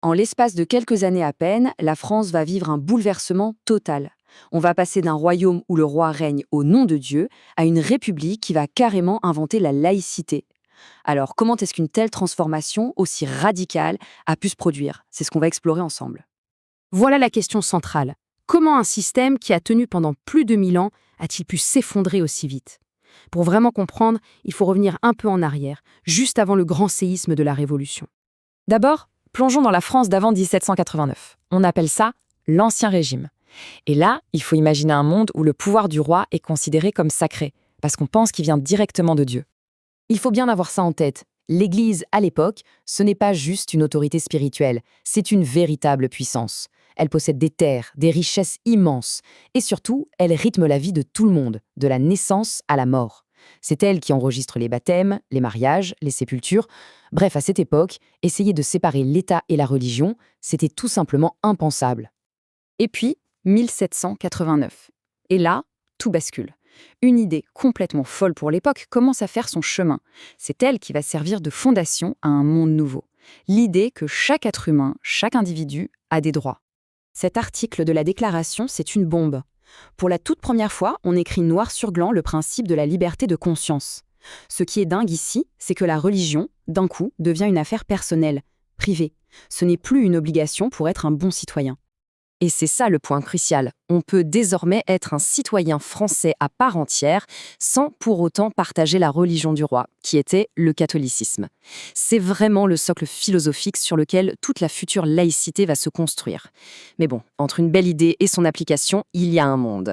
En l'espace de quelques années à peine, la France va vivre un bouleversement total. On va passer d'un royaume où le roi règne au nom de Dieu à une république qui va carrément inventer la laïcité. Alors, comment est-ce qu'une telle transformation aussi radicale a pu se produire? C'est ce qu'on va explorer ensemble. Voilà la question centrale. Comment un système qui a tenu pendant plus de 1000 ans a-t-il pu s'effondrer aussi vite? Pour vraiment comprendre, il faut revenir un peu en arrière, juste avant le grand séisme de la Révolution. D'abord, plongeons dans la France d'avant 1789. On appelle ça l'Ancien Régime. Et là, il faut imaginer un monde où le pouvoir du roi est considéré comme sacré, parce qu'on pense qu'il vient directement de Dieu. Il faut bien avoir ça en tête. L'Église, à l'époque, ce n'est pas juste une autorité spirituelle, c'est une véritable puissance. Elle possède des terres, des richesses immenses, et surtout, elle rythme la vie de tout le monde, de la naissance à la mort. C'est elle qui enregistre les baptêmes, les mariages, les sépultures. Bref, à cette époque, essayer de séparer l'État et la religion, c'était tout simplement impensable. Et puis, 1789. Et là, tout bascule. Une idée complètement folle pour l'époque commence à faire son chemin. C'est elle qui va servir de fondation à un monde nouveau. L'idée que chaque être humain, chaque individu, a des droits. Cet article de la Déclaration, c'est une bombe. Pour la toute première fois, on écrit noir sur blanc le principe de la liberté de conscience. Ce qui est dingue ici, c'est que la religion, d'un coup, devient une affaire personnelle, privée. Ce n'est plus une obligation pour être un bon citoyen. Et c'est ça le point crucial. On peut désormais être un citoyen français à part entière sans pour autant partager la religion du roi, qui était le catholicisme. C'est vraiment le socle philosophique sur lequel toute la future laïcité va se construire. Mais bon, entre une belle idée et son application, il y a un monde.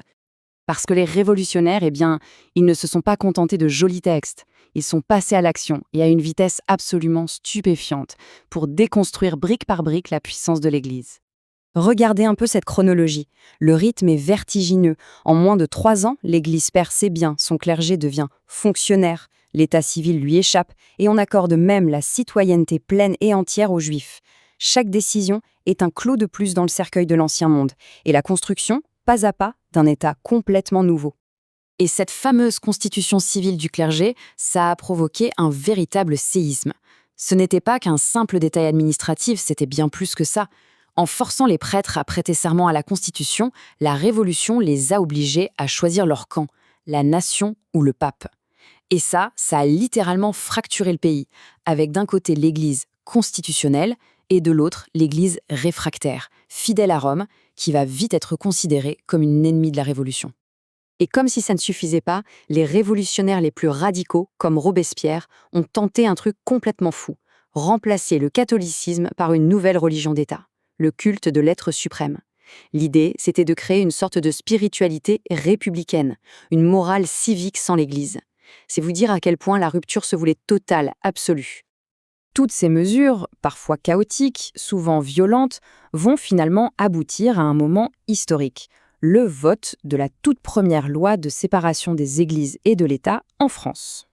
Parce que les révolutionnaires, ils ne se sont pas contentés de jolis textes. Ils sont passés à l'action et à une vitesse absolument stupéfiante pour déconstruire brique par brique la puissance de l'Église. Regardez un peu cette chronologie. Le rythme est vertigineux. En moins de 3 ans, l'Église perd ses biens, son clergé devient fonctionnaire, l'état civil lui échappe et on accorde même la citoyenneté pleine et entière aux Juifs. Chaque décision est un clou de plus dans le cercueil de l'Ancien Monde et la construction, pas à pas, d'un État complètement nouveau. Et cette fameuse constitution civile du clergé, ça a provoqué un véritable séisme. Ce n'était pas qu'un simple détail administratif, c'était bien plus que ça. En forçant les prêtres à prêter serment à la Constitution, la Révolution les a obligés à choisir leur camp, la nation ou le pape. Et ça a littéralement fracturé le pays, avec d'un côté l'Église constitutionnelle et de l'autre l'Église réfractaire, fidèle à Rome, qui va vite être considérée comme une ennemie de la Révolution. Et comme si ça ne suffisait pas, les révolutionnaires les plus radicaux, comme Robespierre, ont tenté un truc complètement fou, remplacer le catholicisme par une nouvelle religion d'État, le culte de l'être suprême. L'idée, c'était de créer une sorte de spiritualité républicaine, une morale civique sans l'Église. C'est vous dire à quel point la rupture se voulait totale, absolue. Toutes ces mesures, parfois chaotiques, souvent violentes, vont finalement aboutir à un moment historique, le vote de la toute première loi de séparation des églises et de l'État en France.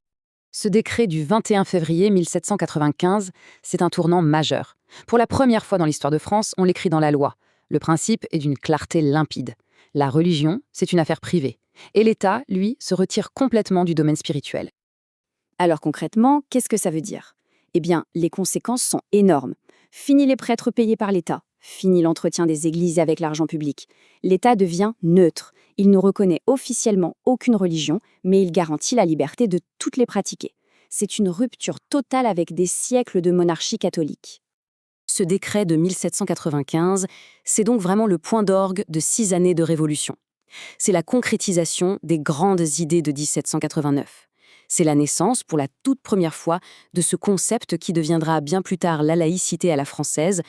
Ce décret du 21 février 1795, c'est un tournant majeur. Pour la première fois dans l'histoire de France, on l'écrit dans la loi. Le principe est d'une clarté limpide. La religion, c'est une affaire privée. Et l'État, lui, se retire complètement du domaine spirituel. Alors concrètement, qu'est-ce que ça veut dire? Eh bien, les conséquences sont énormes. Fini les prêtres payés par l'État. Fini l'entretien des églises avec l'argent public. L'État devient neutre. Il ne reconnaît officiellement aucune religion, mais il garantit la liberté de toutes les pratiquer. C'est une rupture totale avec des siècles de monarchie catholique. Ce décret de 1795, c'est donc vraiment le point d'orgue de 6 années de révolution. C'est la concrétisation des grandes idées de 1789. C'est la naissance, pour la toute première fois, de ce concept qui deviendra bien plus tard la laïcité à la française.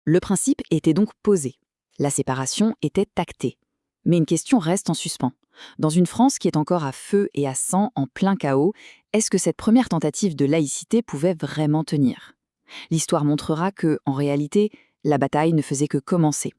Le principe était donc posé. La séparation était actée. Mais une question reste en suspens. Dans une France qui est encore à feu et à sang, en plein chaos, est-ce que cette première tentative de laïcité pouvait vraiment tenir? L'histoire montrera que, en réalité, la bataille ne faisait que commencer.